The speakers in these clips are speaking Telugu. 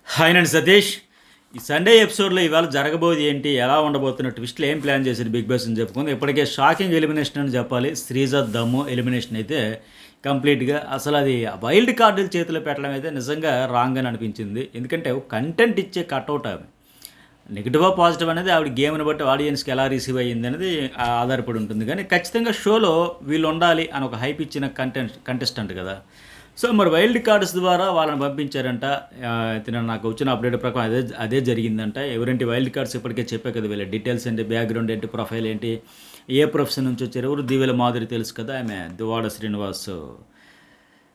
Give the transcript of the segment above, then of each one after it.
హాయ్ అండి సతీష్. ఈ సండే ఎపిసోడ్లో ఇవాళ జరగబోయేది ఏంటి, ఎలా ఉండబోతున్న ట్విస్ట్లు ఏం ప్లాన్ చేశారు బిగ్ బాస్ అని చెప్పుకుంది. ఇప్పటికే షాకింగ్ ఎలిమినేషన్ అని చెప్పాలి. శ్రీజ దమ్ము ఎలిమినేషన్ అయితే కంప్లీట్గా అసలు అది వైల్డ్ కార్డుల చేతిలో పెట్టడం అయితే నిజంగా రాంగ్ అని అనిపించింది. ఎందుకంటే కంటెంట్ ఇచ్చే కట్అవుట్ ఆమె నెగిటివ్ పాజిటివ్ అనేది ఆవిడ గేమ్ని బట్టి ఆడియన్స్కి ఎలా రిసీవ్ అయ్యింది అనేది ఆధారపడి ఉంటుంది. కానీ ఖచ్చితంగా షోలో వీళ్ళు ఉండాలి అని ఒక హైప్ ఇచ్చిన కంటెస్టెంట్ కదా. సో మరి వైల్డ్ కార్డ్స్ ద్వారా వాళ్ళని పంపించారంట. నాకు వచ్చిన అప్డేట్ ప్రకారం అదే జరిగిందంట. ఎవరంటే వైల్డ్ కార్డ్స్ ఇప్పటికే చెప్పే కదా, వీళ్ళ డీటెయిల్స్ ఏంటి, బ్యాక్గ్రౌండ్ ఏంటి, ప్రొఫైల్ ఏంటి, ఏ ప్రొఫెషన్ నుంచి వచ్చారు, ఎవరు దివ్యల మాదిరి తెలుసు కదా, ఆమె దువ్వాడ శ్రీనివాస్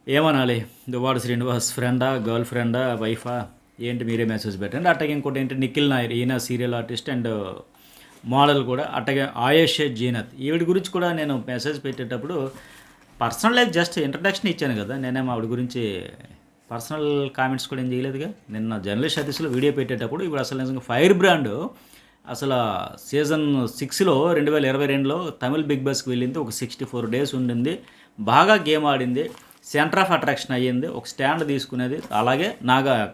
ఏమనాలి, దువ్వాడ శ్రీనివాస్ ఫ్రెండా, గర్ల్ ఫ్రెండా, వైఫా ఏంటి, మీరే మెసేజ్ పెట్టండి. అట్టగే ఇంకోటి ఏంటి, నిఖిల్ నాయర్, ఈయన సీరియల్ ఆర్టిస్ట్ అండ్ మోడల్ కూడా. అట్టగే ఆయేష్ జీనత్, ఈవిడ గురించి కూడా నేను మెసేజ్ పెట్టేటప్పుడు పర్సనల్ లైఫ్ జస్ట్ ఇంట్రడక్షన్ ఇచ్చాను కదా, నేనేమో ఆవిడ గురించి పర్సనల్ కామెంట్స్ కూడా ఏం చేయలేదుగా. నిన్న జర్నలిస్ట్ అతిథిలో వీడియో పెట్టేటప్పుడు ఇప్పుడు అసలు నిజంగా ఫైర్ బ్రాండ్ అసలు సీజన్ 6లో 2022లో తమిళ్ బిగ్ బాస్కి వెళ్ళింది. ఒక 64 days ఉండింది, బాగా గేమ్ ఆడింది, సెంటర్ ఆఫ్ అట్రాక్షన్ అయ్యింది, ఒక స్టాండ్ తీసుకునేది. అలాగే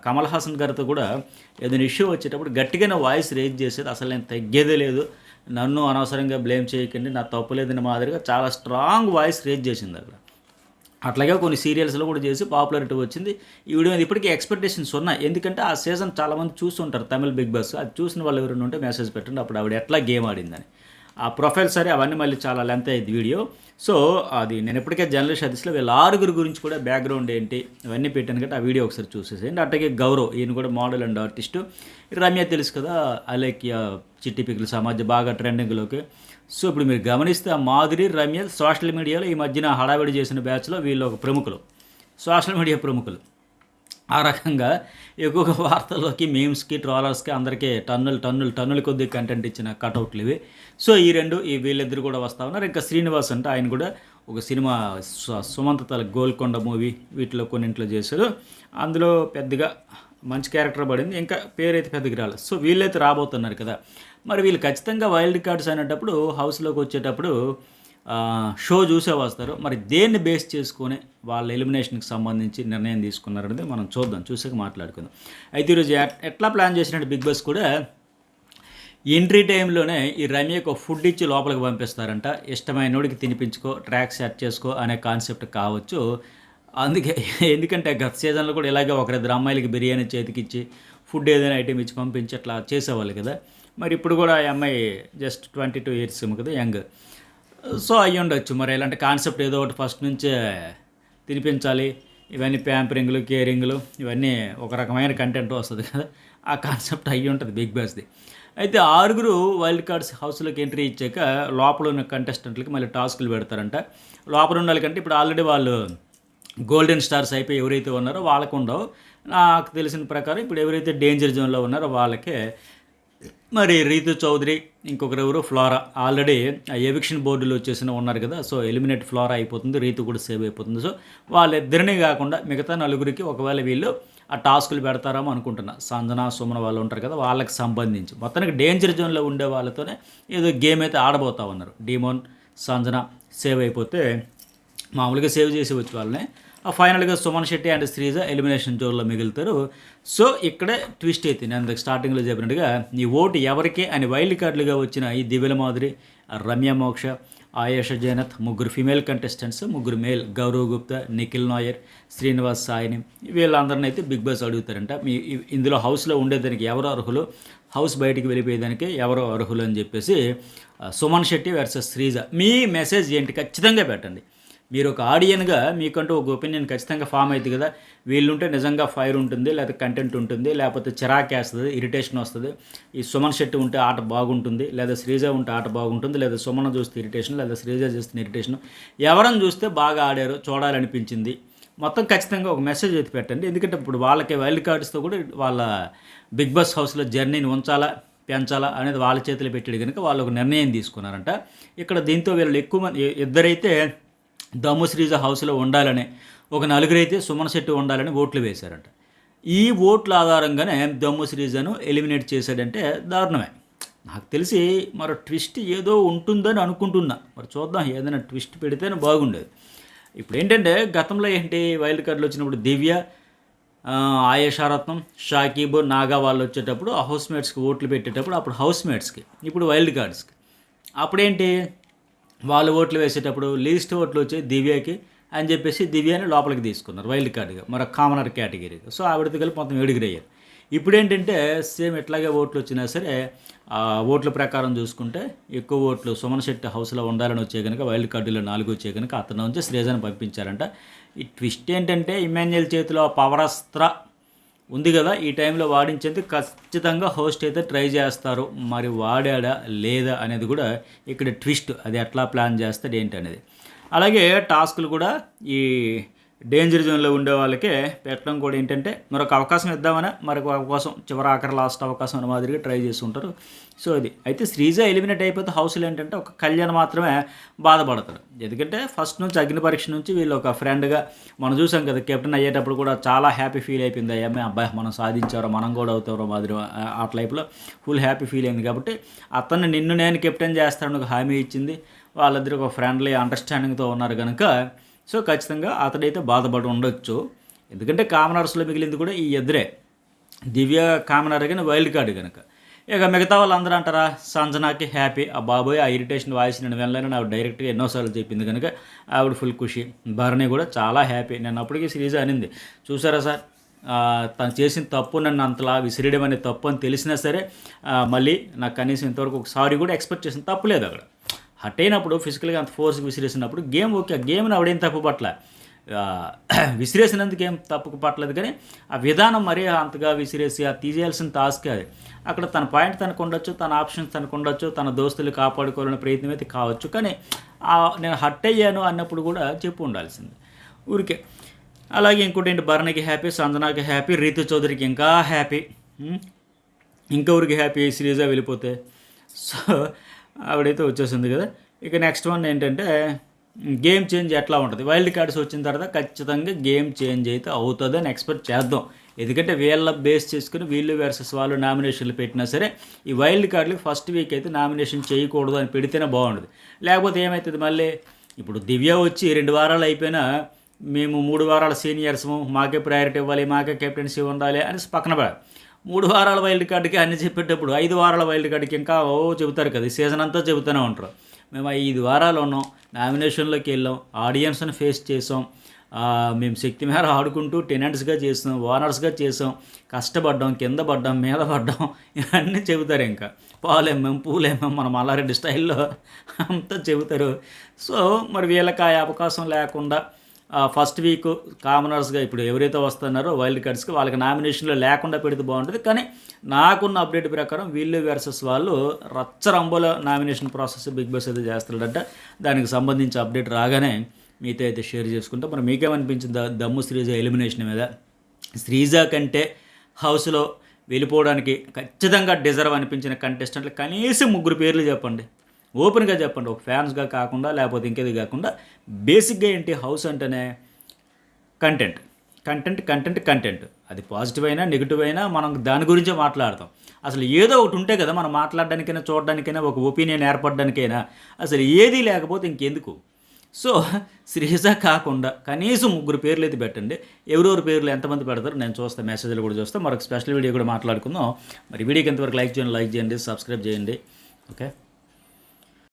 కమల్ హాసన్ గారితో కూడా ఏదైనా ఇష్యూ వచ్చేటప్పుడు గట్టిగానే వాయిస్ రేజ్ చేసేది. అసలు నేను తగ్గేదే లేదు, నన్ను అనవసరంగా బ్లేమ్ చేయకండి, నా తప్పు లేదని మాదిరిగా చాలా స్ట్రాంగ్ వాయిస్ రేజ్ చేసింది అక్కడ. అట్లాగే కొన్ని సీరియల్స్లో కూడా చేసి పాపులారిటీ వచ్చింది. ఈ వీడియో మీద ఇప్పటికీ ఎక్స్పెక్టేషన్స్ ఉన్నాయి. ఎందుకంటే ఆ సీజన్ చాలామంది చూస్తుంటారు తమిళ్ బిగ్ బాస్. అది చూసిన వాళ్ళు ఎవరైనా ఉంటే మెసేజ్ పెట్టండి, అప్పుడు ఆవిడ ఎట్లా గేమ్ ఆడిందని. ఆ ప్రొఫైల్ సరే, అవన్నీ మళ్ళీ చాలా లెంత్ అయ్యింది వీడియో. సో అది నేను ఇప్పటికే జర్నలిస్ట్ అదిస్లో వీళ్ళ 6 గురించి కూడా బ్యాక్గ్రౌండ్ ఏంటి ఇవన్నీ పెట్టాను కాబట్టి ఆ వీడియో ఒకసారి చూసేసేయండి. అట్లాగే గౌరవ్, ఈయన కూడా మోడల్ అండ్ ఆర్టిస్టు. రమ్య తెలుసు కదా, అలేఖ్య, చిట్టి పికిల్ సమాజ బాగా ట్రెండింగ్లోకి. సో ఇప్పుడు మీరు గమనిస్తే ఆ మాధురి, రమ్య సోషల్ మీడియాలో ఈ మధ్యన హడావిడి చేసిన బ్యాచ్లో వీళ్ళు ఒక ప్రముఖులు, సోషల్ మీడియా ప్రముఖులు. ఆ రకంగా ఎక్కువగా వార్తల్లోకి, మీమ్స్కి, ట్రోలర్స్కి అందరికీ టన్నుల కొద్ది కంటెంట్ ఇచ్చిన కటౌట్లు ఇవి. సో ఈ వీళ్ళిద్దరు కూడా వస్తూ ఉన్నారు. ఇంకా శ్రీనివాస్ అంటే ఆయన కూడా ఒక సినిమా సుమంత్ తల గోల్కొండ మూవీ వీటిలో కొన్నింట్లో చేశారు. అందులో పెద్దగా మంచి క్యారెక్టర్ పడింది, ఇంకా పేరైతే పెద్దగా రాలేదు. సో వీళ్ళైతే రాబోతున్నారు కదా. మరి వీళ్ళు ఖచ్చితంగా వైల్డ్ కార్డ్స్ అనేటప్పుడు హౌస్లోకి వచ్చేటప్పుడు షో చూసే వస్తారు. మరి దేన్ని బేస్ చేసుకొని వాళ్ళ ఎలిమినేషన్కి సంబంధించి నిర్ణయం తీసుకున్నారనేది మనం చూసాక మాట్లాడుకుందాం. అయితే ఈరోజు ఎట్లా ప్లాన్ చేసినట్టు బిగ్ బాస్ కూడా ఎంట్రీ టైంలోనే ఈ రమ్యకు ఫుడ్ ఇచ్చి లోపలికి పంపిస్తారంట. ఇష్టమైనోడికి తినిపించుకో, ట్రాక్ సెట్ చేసుకో అనే కాన్సెప్ట్ కావచ్చు. అందుకే ఎందుకంటే గత సీజన్లో కూడా ఇలాగే ఒకరిద్దరు అమ్మాయిలకి బిర్యానీ చేతికిచ్చి ఫుడ్ ఏదైనా ఐటెం ఇచ్చి పంపించి అట్లా చేసేవాళ్ళు కదా. మరి ఇప్పుడు కూడా ఆ అమ్మాయి జస్ట్ 22 years ఏమో కదా, యంగ్. సో అయ్యి ఉండొచ్చు మరి ఇలాంటి కాన్సెప్ట్ ఏదో ఒకటి ఫస్ట్ నుంచే తినిపించాలి, ఇవన్నీ ప్యాంపరింగ్లు, కేరింగ్లు, ఇవన్నీ ఒక రకమైన కంటెంట్ వస్తుంది కదా, ఆ కాన్సెప్ట్ అయ్యి ఉంటుంది బిగ్ బాస్ది. అయితే 6 వైల్డ్ కార్డ్స్ హౌస్లోకి ఎంట్రీ ఇచ్చాక లోపల ఉన్న కంటెస్టెంట్లకి మళ్ళీ టాస్కులు పెడతారంట. లోపల ఉండాలి కంటే ఇప్పుడు ఆల్రెడీ వాళ్ళు గోల్డెన్ స్టార్స్ అయిపోయి ఎవరైతే ఉన్నారో వాళ్ళకు ఉండవు. నాకు తెలిసిన ప్రకారం ఇప్పుడు ఎవరైతే డేంజర్ జోన్లో ఉన్నారో వాళ్ళకే మరి రీతు చౌదరి, ఇంకొకరెవరు ఫ్లోరా ఆల్రెడీ ఎవిక్షన్ బోర్డులో వచ్చేసిన ఉన్నారు కదా. సో ఎలిమినేట్ ఫ్లోరా అయిపోతుంది, రీతు కూడా సేవ్ అయిపోతుంది. సో వాళ్ళిద్దరినీ కాకుండా మిగతా 4 ఒకవేళ వీళ్ళు ఆ టాస్కులు పెడతారేమో అనుకుంటున్నా. సంజన, సుమన వాళ్ళు ఉంటారు కదా, వాళ్ళకి సంబంధించి మొత్తానికి డేంజర్ జోన్లో ఉండే వాళ్ళతోనే ఏదో గేమ్ అయితే ఆడబోతా ఉన్నారు. డీమోన్, సంజన సేవ్ అయిపోతే మామూలుగా సేవ్ చేసి వచ్చి వాళ్ళని ఫైనల్గా సుమన్ శెట్టి అండ్ శ్రీజ ఎలిమినేషన్ జోన్లో మిగులుతారు. సో ఇక్కడే ట్విస్ట్ అయితే నేను స్టార్టింగ్లో చెప్పినట్టుగా ఈ ఓటు ఎవరికి అని వైల్డ్ కార్డులుగా వచ్చిన ఈ దివ్యల మాదిరి, రమ్య మోక్ష, Ayesha Jainath, 3 female contestants, 3 male, Gaurav Gupta, Nikhil Nair, Srinivas సాయిని, వీళ్ళందరినీ అయితే బిగ్ బాస్ అడుగుతారంట. ఇందులో హౌస్లో ఉండేదానికి ఎవరు అర్హులు, హౌస్ బయటికి వెళ్ళిపోయేదానికి ఎవరు అర్హులు అని చెప్పేసి సుమన్ శెట్టి వర్సెస్ శ్రీజ. మీ మెసేజ్ ఏంటి ఖచ్చితంగా పెట్టండి. మీరు ఒక ఆడియన్గా మీకంటూ ఒక ఒపీనియన్ ఖచ్చితంగా ఫామ్ అవుతుంది కదా. వీళ్ళుంటే నిజంగా ఫైర్ ఉంటుంది, లేకపోతే కంటెంట్ ఉంటుంది, లేకపోతే చిరాకేస్తుంది, ఇరిటేషన్ వస్తుంది. ఈ సుమన్ శెట్టి ఉంటే ఆట బాగుంటుంది, లేదా శ్రీజ ఉంటే ఆట బాగుంటుంది, లేదా సుమన్ చూస్తే ఇరిటేషన్, లేదా శ్రీజ చూస్తే ఇరిటేషన్, ఎవరని చూస్తే బాగా ఆడారో చూడాలనిపించింది. మొత్తం ఖచ్చితంగా ఒక మెసేజ్ అయితే పెట్టండి. ఎందుకంటే ఇప్పుడు వాళ్ళకి వైల్డ్ కార్డ్స్తో కూడా వాళ్ళ బిగ్ బాస్ హౌస్లో జర్నీని ఉంచాలా పెంచాలా అనేది వాళ్ళ చేతిలో పెట్టాడు కనుక వాళ్ళు ఒక నిర్ణయం తీసుకున్నారంట. ఇక్కడ దీంతో వీళ్ళు ఎక్కువ మంది ఇద్దరైతే దమ్ము శ్రీజ హౌస్లో ఉండాలని, ఒక 4 అయితే సుమన్ శెట్టి ఉండాలని ఓట్లు వేశారంట. ఈ ఓట్ల ఆధారంగానే దమ్ము శ్రీజను ఎలిమినేట్ చేశాడంటే దారుణమే. నాకు తెలిసి మరో ట్విస్ట్ ఏదో ఉంటుందని అనుకుంటున్నా. మరి చూద్దాం, ఏదైనా ట్విస్ట్ పెడితేనే బాగుండేది. ఇప్పుడు ఏంటంటే గతంలో వైల్డ్ కార్డులు వచ్చినప్పుడు దివ్య, ఆయేషారత్నం, షాకీబ్, నాగా వాళ్ళు వచ్చేటప్పుడు ఆ హౌస్ మేట్స్కి ఓట్లు పెట్టేటప్పుడు అప్పుడు హౌస్ మేట్స్కి, ఇప్పుడు వైల్డ్ కార్డ్స్కి. అప్పుడేంటి వాళ్ళు ఓట్లు వేసేటప్పుడు లీస్ట్ ఓట్లు వచ్చాయి దివ్యకి అని చెప్పేసి దివ్యాని లోపలికి తీసుకున్నారు వైల్డ్ కార్డ్గా, మరి కామనర్ కేటగిరీగా. సో ఆవిడతో కలిపి మొత్తం 7 అయ్యారు. ఇప్పుడేంటంటే సేమ్ ఎట్లాగే ఓట్లు వచ్చినా సరే ఆ ఓట్ల ప్రకారం చూసుకుంటే ఎక్కువ ఓట్లు సుమన్ శెట్టి హౌస్లో ఉండాలని వచ్చే కనుక వైల్డ్ కార్డులో 4 వచ్చే కనుక అతను నుంచి శ్రీజాని పంపించారంట. ఈ ట్విస్ట్ ఏంటంటే ఇమాన్యుయల్ చేతిలో పవరస్త్ర ఉంది కదా, ఈ టైంలో వాడించేందుకు ఖచ్చితంగా హోస్ట్ అయితే ట్రై చేస్తారు. మరి వాడాడా లేదా అనేది కూడా ఇక్కడ ట్విస్ట్, అది ఎట్లా ప్లాన్ చేస్తాడు ఏంటి అనేది. అలాగే టాస్కులు కూడా ఈ డేంజర్ జోన్లో ఉండే వాళ్ళకే పెట్టడం కూడా ఏంటంటే మరొక అవకాశం ఇద్దామని, మరొక అవకాశం చివరి ఆఖరి లాస్ట్ అవకాశం అనే మాదిరిగా ట్రై చేస్తుంటారు. సో ఇది అయితే శ్రీజ ఎలిమినేట్ అయిపోతే హౌస్లో ఏంటంటే ఒక కళ్యాణ్ మాత్రమే బాధపడతాడు. ఎందుకంటే ఫస్ట్ నుంచి అగ్ని పరీక్ష నుంచి వీళ్ళు ఒక ఫ్రెండ్గా మనం చూసాం కదా, కెప్టెన్ అయ్యేటప్పుడు కూడా చాలా హ్యాపీ ఫీల్ అయిపోయింది. అయ్యమ్మే అబ్బాయి మనం సాధించారో మనం కూడా అవుతారో మాదిరి ఆ టైప్లో ఫుల్ హ్యాపీ ఫీల్ అయింది. కాబట్టి అతన్ని నిన్ను నేను కెప్టెన్ చేస్తానని ఒక హామీ ఇచ్చింది. వాళ్ళిద్దరు ఒక ఫ్రెండ్లీ అండర్స్టాండింగ్తో ఉన్నారు కనుక సో ఖచ్చితంగా అతడైతే బాధపడి ఉండొచ్చు. ఎందుకంటే కామనర్స్లో మిగిలింది కూడా ఈ ఇద్దరే, దివ్య కామనర్ కానీ వైల్డ్ కార్డ్ కనుక. ఇక మిగతా వాళ్ళందరూ అంటారా, సంజనాకి హ్యాపీ, ఆ బాబోయ్ ఆ ఇరిటేషన్ వాయిస్ నేను వెళ్ళలేను ఆవిడ డైరెక్ట్గా ఎన్నోసార్లు చెప్పింది కనుక ఆవిడ ఫుల్ ఖుషి. భరణి కూడా చాలా హ్యాపీ. నేను అప్పటికీ సిరీస్ అనింది, చూసారా సార్ తను చేసిన తప్పు నన్ను అంతలా విసిరేయడం అనే తప్పు అని తెలిసినా సరే మళ్ళీ నాకు కనీసం ఇంతవరకు ఒక సారీ కూడా ఎక్స్పెక్ట్ చేసిన తప్పు లేదు. అక్కడ హట్ అయినప్పుడు ఫిజికల్గా అంత ఫోర్స్కి విసిరేసినప్పుడు గేమ్ ఓకే, ఆ గేమ్ని ఆవిడేం తప్పు పట్ల, విసిరేసినందుకు ఏం తప్పుకు పట్టలేదు. కానీ ఆ విధానం మరీ అంతగా విసిరేసి ఆ తీసేయాల్సిన టాస్క్ అది. అక్కడ తన పాయింట్ తనకు ఉండొచ్చు, తన ఆప్షన్స్ తనకు ఉండొచ్చు, తన దోస్తులు కాపాడుకోవాలనే ప్రయత్నం అయితే కావచ్చు. కానీ నేను హట్ అయ్యాను అన్నప్పుడు కూడా చెప్పు ఉండాల్సింది ఊరికే. అలాగే ఇంకోటి ఏంటి, భరణికి హ్యాపీ, సంజనాకి హ్యాపీ, రీతు చౌదరికి ఇంకా హ్యాపీ, ఇంకెవరికి హ్యాపీ శ్రీజ వెళ్ళిపోతే. సో ఆవిడైతే వచ్చేసింది కదా. ఇక నెక్స్ట్ వన్ ఏంటంటే గేమ్ చేంజ్ ఎట్లా ఉంటుంది, వైల్డ్ కార్డ్స్ వచ్చిన తర్వాత ఖచ్చితంగా గేమ్ చేంజ్ అయితే అవుతుందని ఎక్స్పెక్ట్ చేద్దాం. ఎందుకంటే వీళ్ళ బేస్ చేసుకుని వీళ్ళు వర్సెస్ వాళ్ళు నామినేషన్లు పెట్టినా సరే ఈ వైల్డ్ కార్డులు ఫస్ట్ వీక్ అయితే నామినేషన్ చేయకూడదు అని పెడితేనే బాగుంటుంది. లేకపోతే ఏమవుతుంది, మళ్ళీ ఇప్పుడు దివ్య వచ్చి 2 వారాలు అయిపోయినా మేము 3 వారాల సీనియర్స్ము, మాకే ప్రయారిటీ ఇవ్వాలి, మాకే కెప్టెన్సీ ఉండాలి అని పక్కన పెడాలి. 3 వారాల వైల్డ్ కార్డుకి అన్ని చెప్పేటప్పుడు 5 వారాల వైల్డ్ కార్డుకి ఇంకా చెబుతారు కదా, ఈ సీజన్ అంతా చెబుతూనే ఉంటారు. మేము 5 వారాలు ఉన్నాం, నామినేషన్లోకి వెళ్ళాం, ఆడియన్స్ని ఫేస్ చేసాం, మేము శక్తి మేర ఆడుకుంటూ టెనెంట్స్గా చేసాం, ఓనర్స్గా చేసాం, కష్టపడ్డాం, కింద పడ్డాం, మీద పడ్డాం, ఇవన్నీ చెబుతారు. ఇంకా పాలేమేం పూలేమేం మన మల్లారెడ్డి స్టైల్లో అంతా చెబుతారు. సో మరి వీళ్ళకి ఆ అవకాశం లేకుండా ఫస్ట్ వీక్ కామనర్స్గా ఇప్పుడు ఎవరైతే వస్తున్నారో వైల్డ్ కార్డ్స్కి వాళ్ళకి నామినేషన్లో లేకుండా పెడితే బాగుంటుంది. కానీ నాకున్న అప్డేట్ ప్రకారం వీళ్ళు వర్సెస్ వాళ్ళు రచ్చరంబోలో నామినేషన్ ప్రాసెస్ బిగ్ బాస్ అయితే చేస్తాడంట. దానికి సంబంధించి అప్డేట్ రాగానే మీతో అయితే షేర్ చేసుకుంటాం. మరి మీకేమనిపించింది దమ్ము శ్రీజ ఎలిమినేషన్ మీద? శ్రీజ కంటే హౌస్లో వెళ్ళిపోవడానికి ఖచ్చితంగా డిజర్వ్ అనిపించిన కంటెస్టెంట్లు కనీసం 3 పేర్లు చెప్పండి, ఓపెన్గా చెప్పండి. ఒక ఫ్యాన్స్గా కాకుండా లేకపోతే ఇంకేది కాకుండా బేసిక్గా ఏంటి, హౌస్ అంటేనే కంటెంట్ కంటెంట్ కంటెంట్ కంటెంట్. అది పాజిటివ్ అయినా నెగిటివ్ అయినా మనం దాని గురించే మాట్లాడతాం. అసలు ఏదో ఒకటి ఉంటే కదా మనం మాట్లాడడానికైనా చూడడానికైనా ఒక ఒపీనియన్ ఏర్పడడానికైనా. అసలు ఏది లేకపోతే ఇంకెందుకు. సో శ్రీజ కాకుండా కనీసం 3 పేర్లు అయితే పెట్టండి. ఎవరెవరి పేర్లు ఎంతమంది పెడతారు నేను చూస్తాను, మెసేజ్లు కూడా చూస్తాను. మరొక స్పెషల్ వీడియో కూడా మాట్లాడుకుందాం. మరి వీడియోకి ఎంతవరకు లైక్ చేయండి, సబ్స్క్రైబ్ చేయండి. ఓకే.